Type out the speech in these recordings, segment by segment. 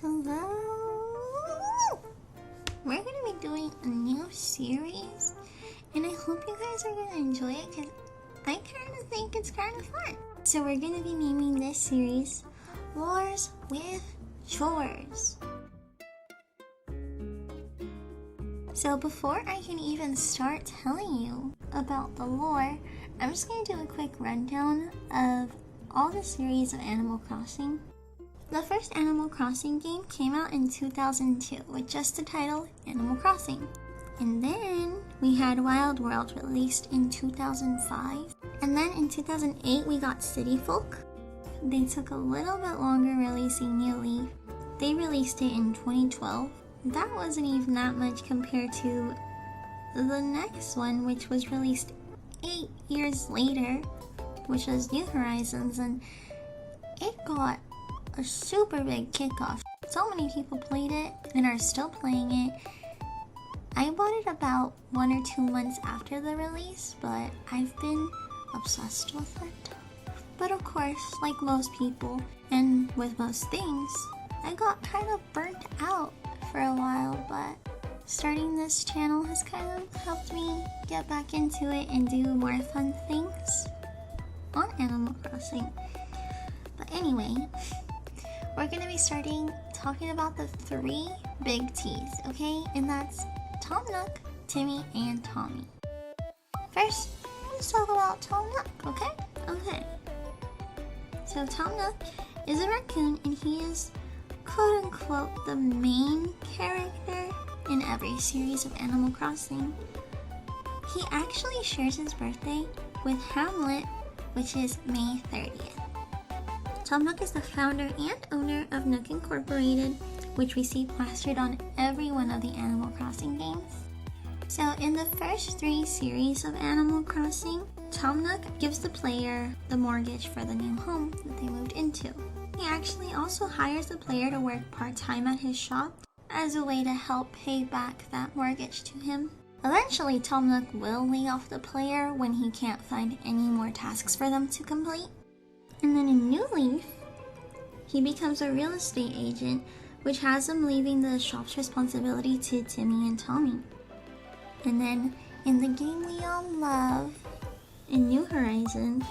Hello! We're going to be doing a new series, and I hope you guys are going to enjoy it because I kind of think it's kind of fun. So we're going to be naming this series LORES with Chores. So before I can even start telling you about the lore, I'm just going to do a quick rundown of all the series of Animal Crossing. The first Animal Crossing game came out in 2002 with just the title Animal Crossing. And then we had Wild World released in 2005. And then in 2008 we got City Folk. They took a little bit longer releasing New Leaf. They released it in 2012. That wasn't even that much compared to the next one, which was released 8 years later, which was New Horizons, and it got a super big kickoff. So many people played it and are still playing it. I bought it about 1 or 2 months after the release, but I've been obsessed with it. But of course, like most people, and with most things, I got kind of burnt out for a while, but starting this channel has kind of helped me get back into it and do more fun things on Animal Crossing. But anyway, we're going to be talking about the 3 big T's, okay? And that's Tom Nook, Timmy, and Tommy. First, let's talk about Tom Nook, okay? Okay. So Tom Nook is a raccoon, and he is quote-unquote the main character in every series of Animal Crossing. He actually shares his birthday with Hamlet, which is May 30th. Tom Nook is the founder and owner of Nook Incorporated, which we see plastered on every one of the Animal Crossing games. So in the first 3 series of Animal Crossing, Tom Nook gives the player the mortgage for the new home that they moved into. He actually also hires the player to work part-time at his shop as a way to help pay back that mortgage to him. Eventually, Tom Nook will lay off the player when he can't find any more tasks for them to complete. And then in New Leaf, he becomes a real estate agent, which has him leaving the shop's responsibility to Timmy and Tommy. And then in the game we all love, in New Horizons,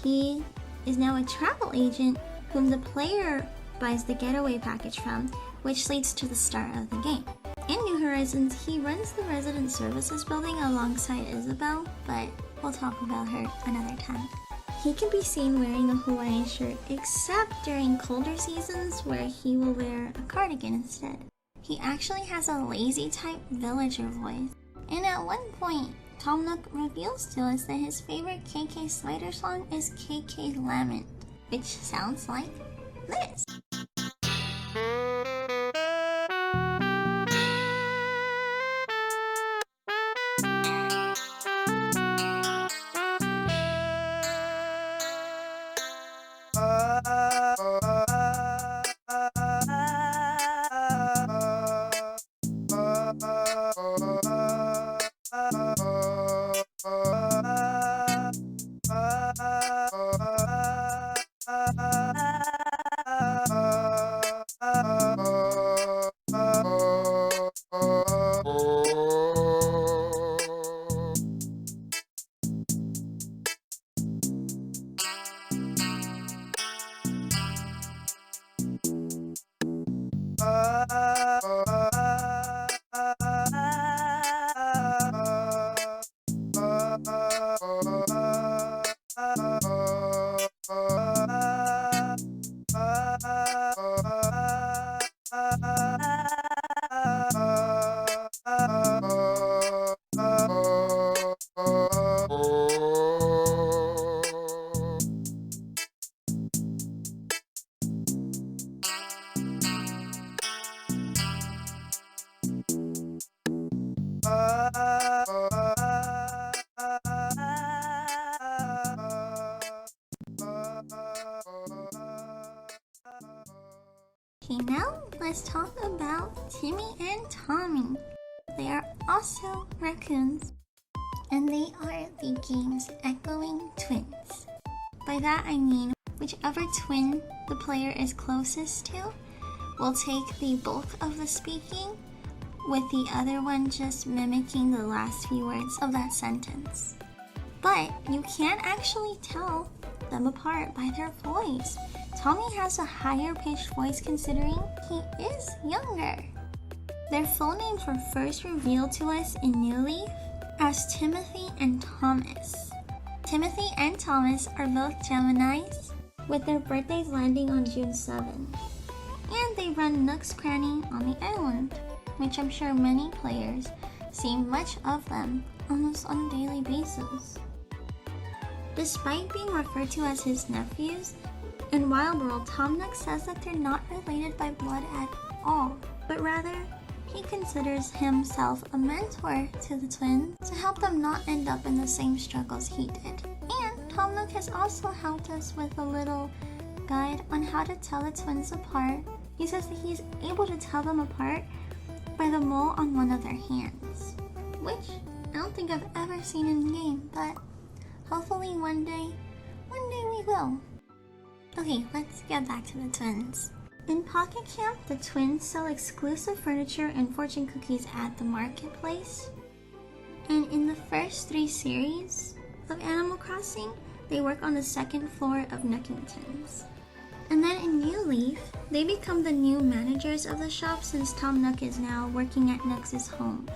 he is now a travel agent whom the player buys the getaway package from, which leads to the start of the game. In New Horizons, he runs the resident services building alongside Isabel, but we'll talk about her another time. He can be seen wearing a Hawaiian shirt, except during colder seasons where he will wear a cardigan instead. He actually has a lazy type villager voice. And at one point, Tom Nook reveals to us that his favorite KK Slider song is KK Lament, which sounds like this. Okay, now let's talk about Timmy and Tommy. They are also raccoons, and they are the game's echoing twins. By that I mean whichever twin the player is closest to will take the bulk of the speaking, with the other one just mimicking the last few words of that sentence. But you can't actually tell them apart by their voice. Tommy has a higher pitched voice considering he is younger. Their full names were first revealed to us in New Leaf as Timothy and Thomas. Timothy and Thomas are both Geminis, with their birthdays landing on June 7. And they run Nook's Cranny on the island, which I'm sure many players see much of them almost on a daily basis. Despite being referred to as his nephews, in Wild World, Tom Nook says that they're not related by blood at all, but rather he considers himself a mentor to the twins to help them not end up in the same struggles he did. And Tom Nook has also helped us with a little guide on how to tell the twins apart. He says that he's able to tell them apart by the mole on one of their hands, which I don't think I've ever seen in game, but hopefully one day we will. Okay, let's get back to the twins. In Pocket Camp, the twins sell exclusive furniture and fortune cookies at the marketplace. And in the first 3 series of Animal Crossing, they work on the 2nd floor of Nookington's. And then in New Leaf, they become the new managers of the shop since Tom Nook is now working at Nooks' Homes.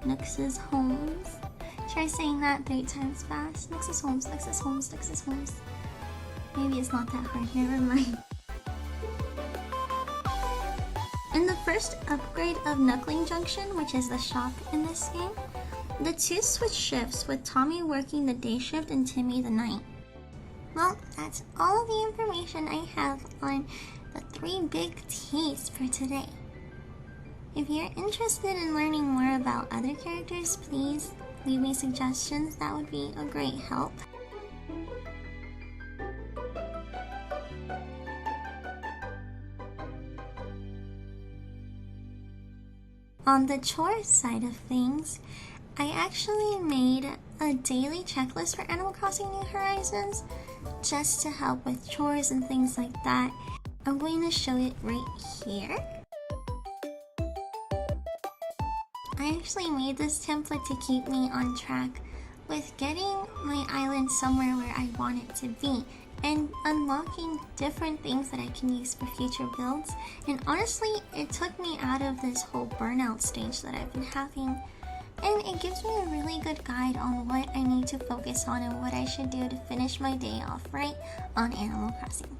Nooks' Homes? Try saying that 3 times fast. Nooks' Homes, Nooks' Homes, Nooks' Homes. Maybe it's not that hard, never mind. In the first upgrade of Nookling Junction, which is the shop in this game, the 2 switch shifts with Tommy working the day shift and Timmy the night. Well, that's all of the information I have on the 3 big T's for today. If you're interested in learning more about other characters, please leave me suggestions. That would be a great help. On the chores side of things, I actually made a daily checklist for Animal Crossing New Horizons just to help with chores and things like that. I'm going to show it right here. I actually made this template to keep me on track with getting my island somewhere where I want it to be and unlocking different things that I can use for future builds. And honestly, it took me out of this whole burnout stage that I've been having, and it gives me a really good guide on what I need to focus on and what I should do to finish my day off right on Animal Crossing.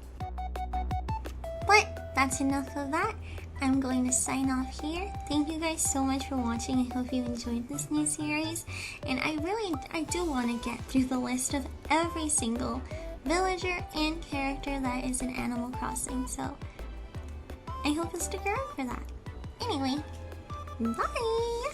But that's enough of that. I'm going to sign off here. Thank you guys so much for watching. I hope you enjoyed this new series, and I do want to get through the list of every single villager and character that is in Animal Crossing, so I hope you'll stick around for that. Anyway, bye!